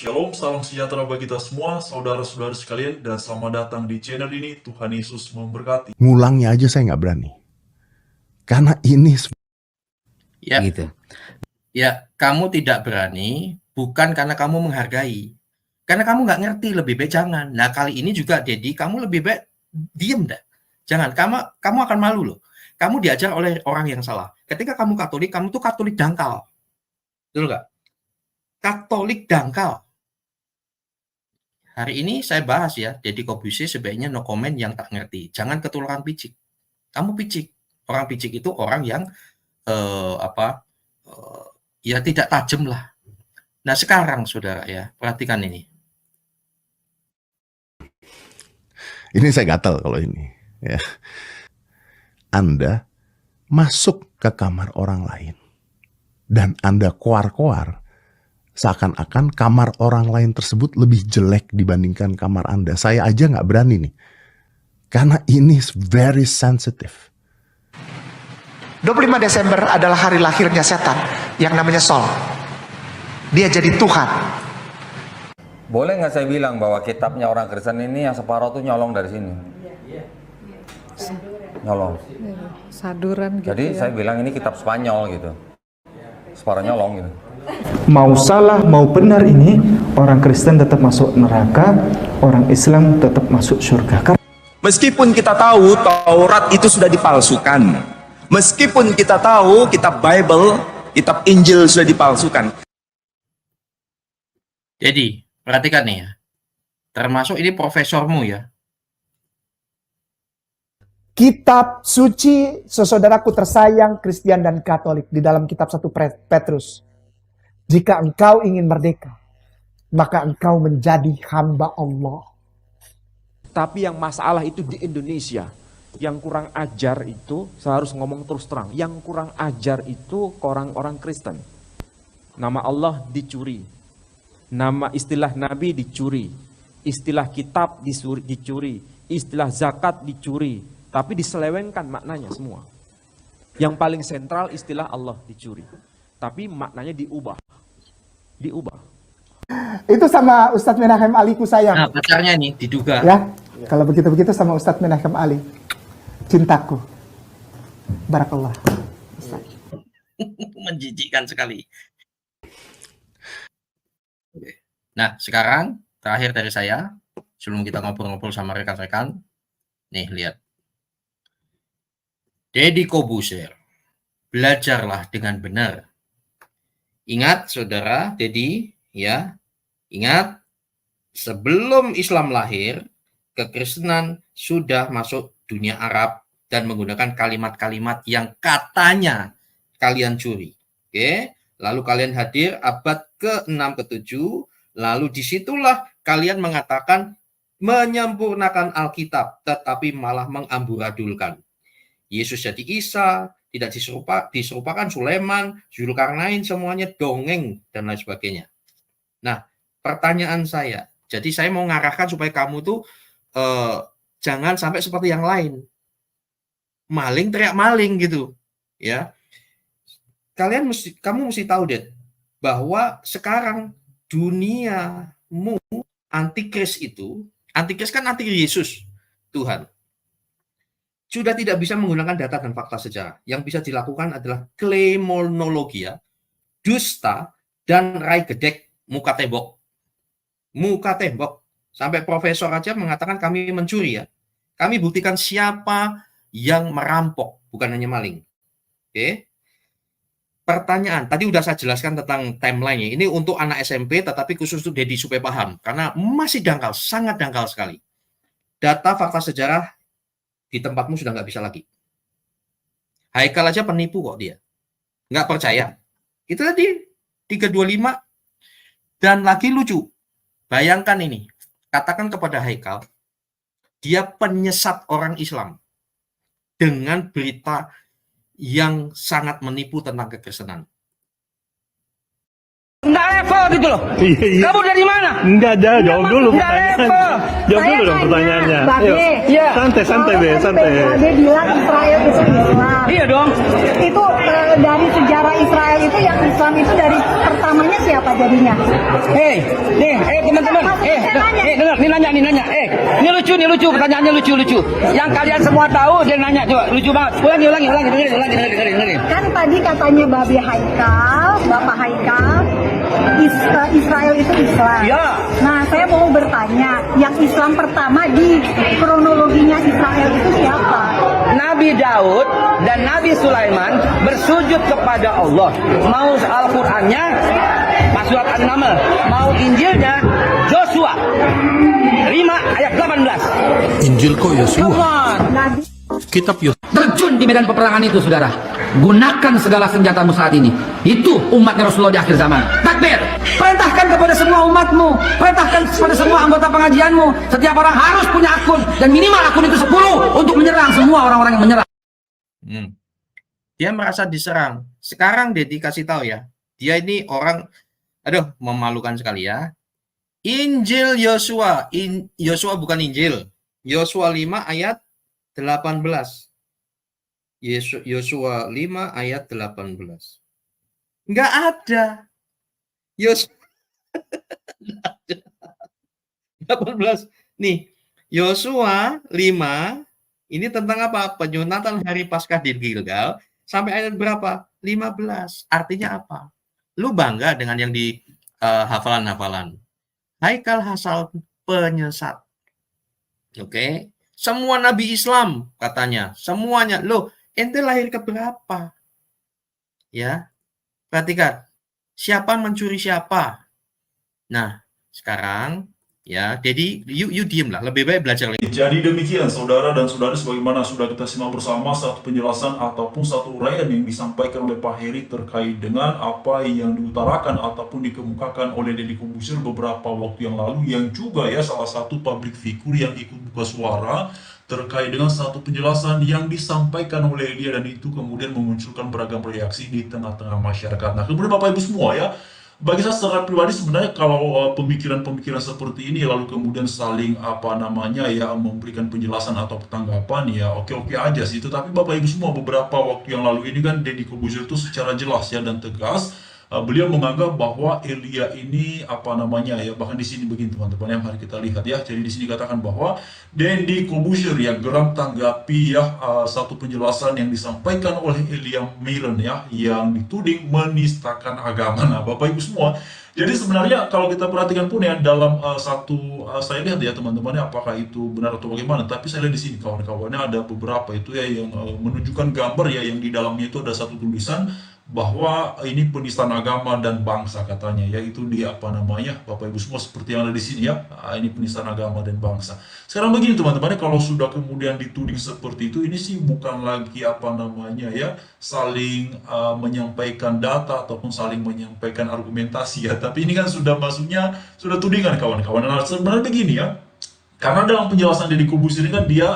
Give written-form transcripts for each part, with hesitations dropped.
Shalom, salam sejahtera bagi kita semua, saudara-saudara sekalian, dan selamat datang di channel ini. Tuhan Yesus memberkati. Ngulangnya aja saya nggak berani. Karena ini Ya, gitu. ya, kamu tidak berani bukan karena kamu menghargai. Karena kamu nggak ngerti, lebih baik jangan. Nah, kali ini juga, Dedi, kamu lebih baik diem dah. Jangan, kamu akan malu loh. Kamu diajar oleh orang yang salah. Ketika kamu Katolik, kamu tuh Katolik dangkal. Betul nggak? Katolik dangkal. Hari ini saya bahas ya, Deddy Corbuzier sebaiknya no comment yang tak ngerti. Jangan ketularan picik. Kamu picik. Orang picik itu orang yang ya tidak tajam lah. Nah sekarang saudara ya, perhatikan ini. Ini saya gatal kalau ini. Ya. Anda masuk ke kamar orang lain. Dan Anda koar-koar. Seakan-akan kamar orang lain tersebut lebih jelek dibandingkan kamar Anda. Saya aja nggak berani nih. Karena ini very sensitive. 25 Desember adalah hari lahirnya setan yang namanya Sol. Dia jadi Tuhan. Boleh nggak saya bilang bahwa kitabnya orang Kristen ini yang separuh tuh nyolong dari sini? Nyolong. Saduran gitu. Jadi saya bilang ini kitab Spanyol gitu. Separuh nyolong gitu. Mau salah mau benar ini, orang Kristen tetap masuk neraka, orang Islam tetap masuk surga. Meskipun kita tahu Taurat itu sudah dipalsukan, meskipun kita tahu kitab Bible, kitab Injil sudah dipalsukan. Jadi perhatikan nih ya, termasuk ini profesormu ya. Kitab suci, saudaraku tersayang, Kristen dan Katolik, di dalam kitab 1 Petrus. Jika engkau ingin merdeka, maka engkau menjadi hamba Allah. Tapi yang masalah itu di Indonesia. Yang kurang ajar itu, saya harus ngomong terus terang, yang kurang ajar itu orang-orang Kristen. Nama Allah dicuri. Nama istilah Nabi dicuri. Istilah kitab dicuri. Istilah zakat dicuri. Tapi diselewengkan maknanya semua. Yang paling sentral istilah Allah dicuri. Tapi maknanya diubah. Itu sama Ustadz Menahem Ali ku sayang. Nah pacarnya nih diduga. Ya, kalau begitu-begitu sama Ustadz Menahem Ali. Cintaku. Barakallah. Menjijikkan sekali. Nah sekarang terakhir dari saya, sebelum kita ngobrol-ngobrol sama rekan-rekan, nih lihat. Deddy Corbuzier, belajarlah dengan benar. Ingat saudara, Deddy, ya, ingat sebelum Islam lahir, kekristenan sudah masuk dunia Arab dan menggunakan kalimat-kalimat yang katanya kalian curi. Oke, lalu kalian hadir abad ke-6 ke-7, lalu disitulah kalian mengatakan menyempurnakan Alkitab, tetapi malah mengamburadulkan. Yesus jadi Isa, tidak diserupakan Sulaiman, Zulkarnain, semuanya dongeng, dan lain sebagainya. Nah, pertanyaan saya, jadi saya mau ngarahkan supaya kamu tuh jangan sampai seperti yang lain. Maling teriak maling gitu, ya. Kamu mesti tahu, Dad, bahwa sekarang duniamu antikris kan anti Yesus, Tuhan. Sudah tidak bisa menggunakan data dan fakta sejarah. Yang bisa dilakukan adalah kleimonologia, dusta, dan rai gedek muka tembok. Muka tembok. Sampai profesor aja mengatakan kami mencuri ya. Kami buktikan siapa yang merampok, bukan hanya maling. Oke. Pertanyaan, tadi udah saya jelaskan tentang timeline-nya. Ini untuk anak SMP, tetapi khusus untuk Deddy supaya paham. Karena masih dangkal, sangat dangkal sekali. Data fakta sejarah di tempatmu sudah nggak bisa lagi. Haikal aja penipu kok dia. Nggak percaya. Itu tadi 325. Dan lagi lucu. Bayangkan ini. Katakan kepada Haikal, dia penyesat orang Islam. Dengan berita yang sangat menipu tentang kekristenan. Enggak level gitu loh. Kamu dari mana? Enggak, jawab dulu pertanyaannya. Jawab dulu dong pertanyaannya. Iya. Santai Be, santai. Dia bilang Israel itu Islam. Iya dong. Itu dari sejarah Israel itu yang Islam itu dari pertamanya siapa jadinya? Hei, nih Nih nanya. Ini lucu, pertanyaannya lucu. Yang kalian semua tahu dia nanya, coba lucu banget. Ulangi, dengerin. Kan tadi katanya Bapak Haikal, Israel itu Islam. Ya. Nah, saya mau bertanya, yang Islam pertama di kronologinya Israel itu siapa? Nabi Daud dan Nabi Sulaiman bersujud kepada Allah. Mau Al-Qur'annya Pas surat An-Naml, mau Injilnya Joshua 5 ayat 18. Injil kok Yosua? Nabi Kitab Yosua. Terjun di medan peperangan itu, saudara. Gunakan segala senjatamu saat ini. Itu umatnya Rasulullah di akhir zaman. Takbir. Perintahkan kepada semua umatmu. Perintahkan kepada semua anggota pengajianmu. Setiap orang harus punya akun. Dan minimal akun itu 10 untuk menyerang semua orang-orang yang menyerang. Dia merasa diserang. Sekarang Dedi kasih tahu ya. Dia ini orang, aduh, memalukan sekali ya. Injil Yosua. Yosua bukan Injil. Yosua 5 ayat 18. Yosua 5 ayat 18. Enggak ada. Yosua 18. Nih, Yosua 5 ini tentang apa? Penyunatan hari Paskah di Gilgal sampai ayat berapa? 15. Artinya apa? Lu bangga dengan yang di hafalan-hafalan. Haikal Hasal penyesat. Oke. Semua nabi Islam katanya, semuanya. Loh, ente lahir ke berapa? Ya. Perhatikan. Siapa mencuri siapa? Nah, sekarang ya, jadi you diem lah, lebih baik belajar lagi. Jadi demikian saudara dan saudari, sebagaimana sudah kita simak bersama satu penjelasan ataupun satu uraian yang disampaikan oleh Pak Heri terkait dengan apa yang diutarakan ataupun dikemukakan oleh Deddy Corbuzier beberapa waktu yang lalu, yang juga ya salah satu public figure yang ikut buka suara terkait dengan satu penjelasan yang disampaikan oleh dia, dan itu kemudian memunculkan beragam reaksi di tengah-tengah masyarakat. Nah, kemudian Bapak Ibu semua ya, bagi saya secara pribadi sebenarnya kalau pemikiran-pemikiran seperti ini lalu kemudian saling memberikan penjelasan atau tanggapan, ya oke-oke aja sih. Tetapi Bapak Ibu semua, beberapa waktu yang lalu ini kan Deddy Corbuzier itu secara jelas ya dan tegas beliau menganggap bahwa Elia ini bahkan di sini begini teman-teman yang mari kita lihat ya. Jadi di sini dikatakan bahwa Deddy Corbuzier ya geram tanggapi ya satu penjelasan yang disampaikan oleh Elia Miren ya yang dituding menistakan agama. Nah, Bapak Ibu semua, jadi sebenarnya kalau kita perhatikan pun ya dalam saya lihat ya teman-teman, apakah itu benar atau bagaimana, tapi saya lihat di sini kawan-kawannya ada beberapa itu ya yang menunjukkan gambar ya, yang di dalamnya itu ada satu tulisan bahwa ini penistaan agama dan bangsa katanya, yaitu di Bapak Ibu semua seperti yang ada di sini ya, ini penistaan agama dan bangsa. Sekarang begini teman-teman, kalau sudah kemudian dituding seperti itu, ini sih bukan lagi saling menyampaikan data ataupun saling menyampaikan argumentasi ya, tapi ini kan sudah masuknya sudah tudingan kawan-kawan. Nah, sebenarnya begini ya, karena dalam penjelasan Deddy Corbuzier ini kan dia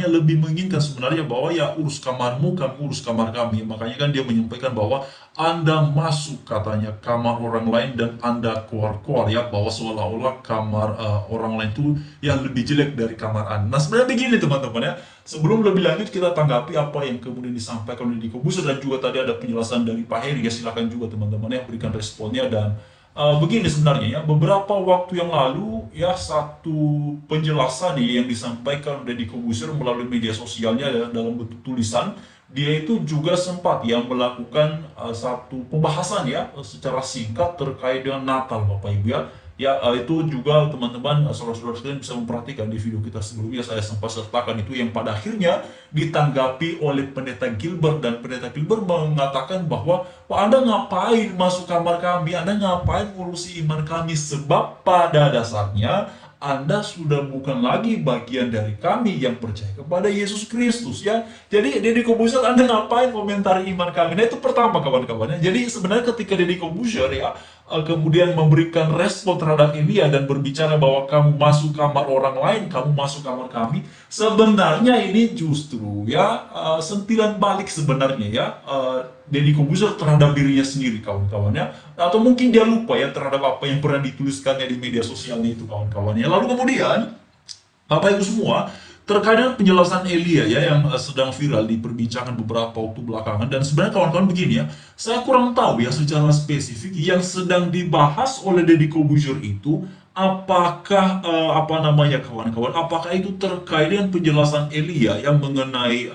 lebih menginginkan sebenarnya bahwa ya urus kamarmu, kami urus kamar kami. Makanya kan dia menyampaikan bahwa Anda masuk katanya kamar orang lain dan Anda keluar ya, bahwa seolah-olah kamar orang lain itu yang lebih jelek dari kamar Anda. Nah, sebenarnya begini teman-teman ya, sebelum lebih lanjut kita tanggapi apa yang kemudian disampaikan oleh Deddy Corbuzier, dan juga tadi ada penjelasan dari Pak Heri ya, silakan juga teman-teman ya berikan responnya. Dan begini sebenarnya ya, beberapa waktu yang lalu ya satu penjelasan yang disampaikan Deddy Corbuzier melalui media sosialnya ya, dalam bentuk tulisan, dia itu juga sempat ya melakukan satu pembahasan ya secara singkat terkait dengan Natal Bapak Ibu ya. Ya itu juga teman-teman, saudara-saudara sekalian bisa memperhatikan di video kita sebelumnya saya sempat sertakan itu, yang pada akhirnya ditanggapi oleh Pendeta Gilbert, dan Pendeta Gilbert mengatakan bahwa Pak, Anda ngapain masuk kamar kami, Anda ngapain ngurusi iman kami, sebab pada dasarnya Anda sudah bukan lagi bagian dari kami yang percaya kepada Yesus Kristus ya. Jadi Deddy Corbuzier, Anda ngapain komentari iman kami? Nah, itu pertama kawan-kawannya. Jadi sebenarnya ketika Deddy Corbuzier ya kemudian memberikan respon terhadap Elia dan berbicara bahwa kamu masuk kamar orang lain, kamu masuk kamar kami, sebenarnya ini justru ya sentilan balik sebenarnya ya Deddy Corbuzier terhadap dirinya sendiri kawan-kawannya, atau mungkin dia lupa ya terhadap apa yang pernah dituliskannya di media sosialnya itu kawan-kawannya. Lalu kemudian Bapak Ibu semua, terkait dengan penjelasan Elia ya yang sedang viral diperbincangkan beberapa waktu belakangan, dan sebenarnya kawan-kawan begini ya, saya kurang tahu ya secara spesifik yang sedang dibahas oleh Deddy Corbuzier itu apakah kawan-kawan, apakah itu terkait dengan penjelasan Elia yang mengenai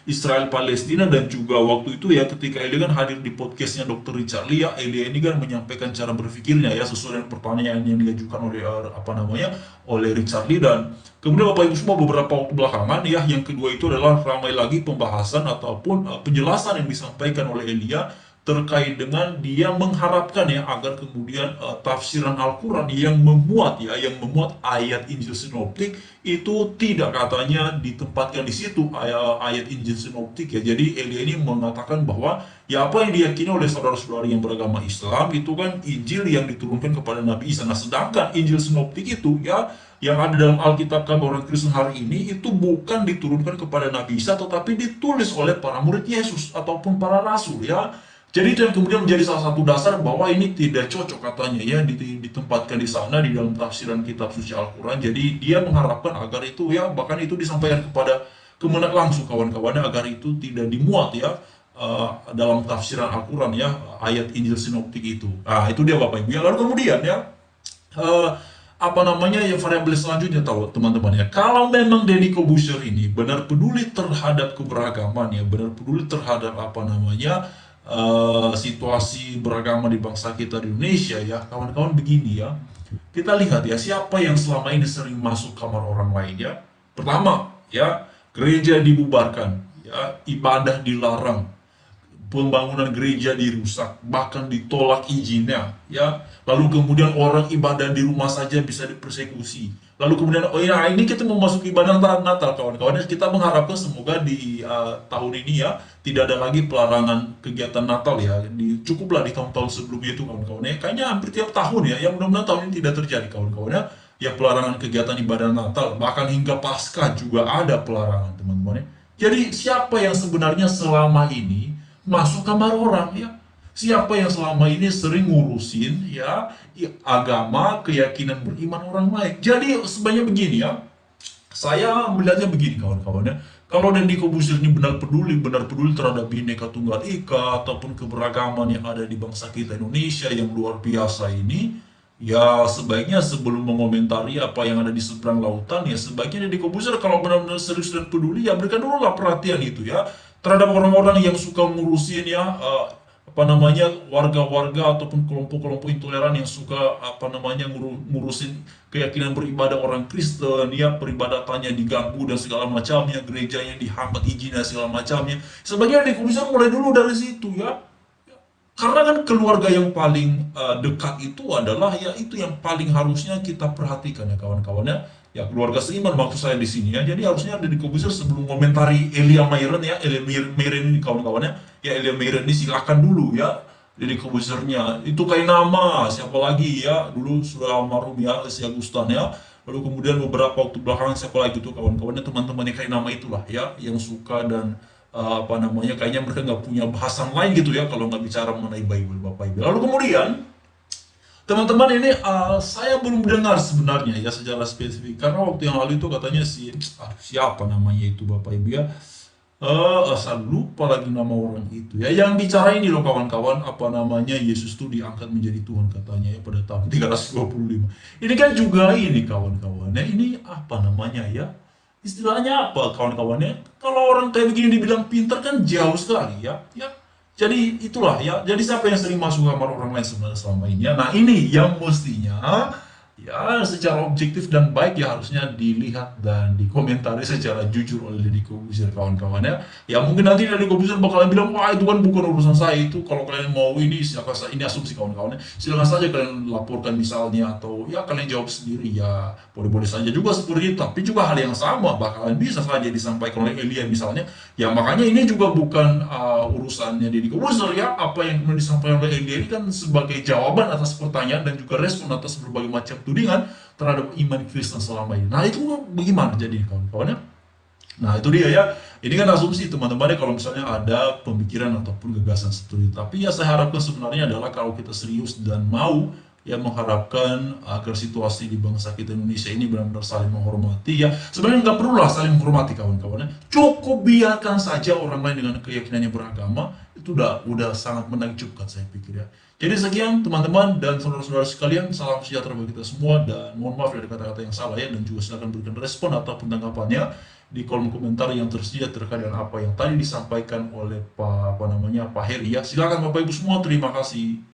Israel Palestina, dan juga waktu itu ya ketika Elia kan hadir di podcastnya Dr. Richard Lee, Elia ini kan menyampaikan cara berpikirnya ya sesuai dengan pertanyaan yang diajukan oleh oleh Richard Lee. Dan kemudian Bapak Ibu semua beberapa waktu belakangan ya, yang kedua itu adalah ramai lagi pembahasan ataupun penjelasan yang disampaikan oleh Elia terkait dengan dia mengharapkan ya agar kemudian tafsiran Al-Quran yang memuat ayat Injil Sinoptik itu tidak katanya ditempatkan di situ ayat Injil Sinoptik ya. Jadi Elia ini mengatakan bahwa ya apa yang diyakini oleh saudara-saudari yang beragama Islam itu kan Injil yang diturunkan kepada Nabi Isa. Nah, sedangkan Injil Sinoptik itu ya yang ada dalam Alkitab kami orang Kristen hari ini itu bukan diturunkan kepada Nabi Isa, tetapi ditulis oleh para murid Yesus ataupun para rasul ya. Jadi itu yang kemudian menjadi salah satu dasar bahwa ini tidak cocok katanya ya ditempatkan di sana di dalam tafsiran kitab suci Al-Quran. Jadi dia mengharapkan agar itu ya bahkan itu disampaikan kepada kemenak langsung kawan-kawannya agar itu tidak dimuat ya dalam tafsiran Al-Quran ya ayat Injil Sinoptik itu. Nah itu dia Bapak Ibu ya. Lalu kemudian ya variabel selanjutnya tahu teman-teman ya, kalau memang Deddy Corbuzier ini benar peduli terhadap keberagaman ya, benar peduli terhadap situasi beragama di bangsa kita di Indonesia ya kawan-kawan, begini ya, kita lihat ya siapa yang selama ini sering masuk kamar orang lain ya. Pertama ya, gereja dibubarkan ya, ibadah dilarang, pembangunan gereja dirusak, bahkan ditolak izinnya ya. Lalu kemudian orang ibadah di rumah saja bisa dipersekusi. Lalu kemudian ini kita mau masuk ibadah Natal kawan-kawan, kita mengharapkan semoga di tahun ini ya tidak ada lagi pelarangan kegiatan Natal ya. Cukuplah di tahun-tahun sebelumnya itu kawan-kawan ya, kayaknya hampir tiap tahun ya, yang mudah-mudahan tahun ini tidak terjadi kawan-kawan ya pelarangan kegiatan ibadah Natal, bahkan hingga Paskah juga ada pelarangan teman-teman ya. Jadi siapa yang sebenarnya selama ini masuk kamar orang ya? Siapa yang selama ini sering ngurusin ya agama, keyakinan beriman orang lain? Jadi sebenarnya begini ya, saya melihatnya begini kawan-kawan ya. Kalau Deddy Corbuzier ini benar peduli terhadap Bhinneka Tunggal Ika ataupun keberagaman yang ada di bangsa kita Indonesia yang luar biasa ini, ya sebaiknya sebelum mengomentari apa yang ada di seberang lautan ya, sebaiknya Deddy Corbuzier kalau benar-benar serius dan peduli ya berikan dulu lah perhatian itu ya terhadap orang-orang yang suka ngurusin ya warga-warga ataupun kelompok-kelompok intoleran yang suka ngurusin keyakinan beribadah orang Kristen ya, peribadatannya diganggu dan segala macamnya, gerejanya dihambat izinnya segala macamnya. Sebagian Deddy Corbuzier mulai dulu dari situ ya. Karena kan keluarga yang paling dekat itu adalah ya itu yang paling harusnya kita perhatikan ya kawan-kawannya. Ya keluarga seiman maksud saya di sini ya. Jadi harusnya Deddy Corbuzier sebelum komentari Elia Meiren ya, Elia Meiren ini kawan-kawannya, ya Elia Meiren ini silakan dulu ya Deddy Corbuziernya. Itu kayak nama siapa lagi ya, dulu sudah almarhum ya Si Agustan ya. Lalu kemudian beberapa waktu belakangan siapa lagi tuh kawan-kawannya, teman-temannya kayak nama itulah ya yang suka dan kayaknya mereka nggak punya bahasan lain gitu ya kalau nggak bicara mengenai Bible Bapak Ibu. Lalu kemudian teman-teman ini saya belum dengar sebenarnya ya secara spesifik, karena waktu yang lalu itu katanya siapa namanya itu Bapak Ibu ya, saya lupa lagi nama orang itu ya, yang bicara ini loh kawan-kawan, Yesus tuh diangkat menjadi Tuhan katanya ya pada tahun 325. Ini kan juga ini kawan-kawan ya, ini ya, istilahnya apa kawan-kawannya, kalau orang kayak begini dibilang pintar kan jauh sekali ya. Jadi itulah ya, jadi siapa yang sering masuk kamar orang lain sebenarnya selama ini ya. Nah ini yang mestinya ya secara objektif dan baik ya harusnya dilihat dan dikomentari secara jujur oleh Deddy Corbuzier kawan-kawannya. Ya mungkin nanti Deddy Corbuzier bakalan bilang, wah itu kan bukan urusan saya, itu kalau kalian mau ini silakan, ini asumsi kawan-kawannya, silakan saja kalian laporkan misalnya, atau ya kalian jawab sendiri ya, boleh-boleh saja juga seperti itu. Tapi juga hal yang sama bakalan bisa saja disampaikan oleh Elia misalnya. Ya makanya ini juga bukan urusannya Deddy Corbuzier ya, apa yang kemudian disampaikan oleh Elia ini kan sebagai jawaban atas pertanyaan dan juga respon atas berbagai macam tudingan terhadap iman Kristen selama ini. Nah itu bagaimana jadi kawan-kawannya? Nah itu dia ya, ini kan asumsi teman-teman ya kalau misalnya ada pemikiran ataupun gagasan seperti itu. Tapi ya saya harapkan sebenarnya adalah kalau kita serius dan mau yang mengharapkan agar situasi di bangsa kita Indonesia ini benar-benar saling menghormati ya. Sebenarnya nggak perlulah saling menghormati kawan-kawan, cukup biarkan saja orang lain dengan keyakinannya beragama, itu udah sangat menakjubkan saya pikir ya. Jadi sekian teman-teman dan saudara-saudara sekalian, salam sejahtera bagi kita semua, dan mohon maaf dari kata-kata yang salah ya, dan juga silakan berikan respon ataupun tanggapannya di kolom komentar yang tersedia terkait dengan apa yang tadi disampaikan oleh Pak Heri ya. Silakan Bapak Ibu semua, terima kasih.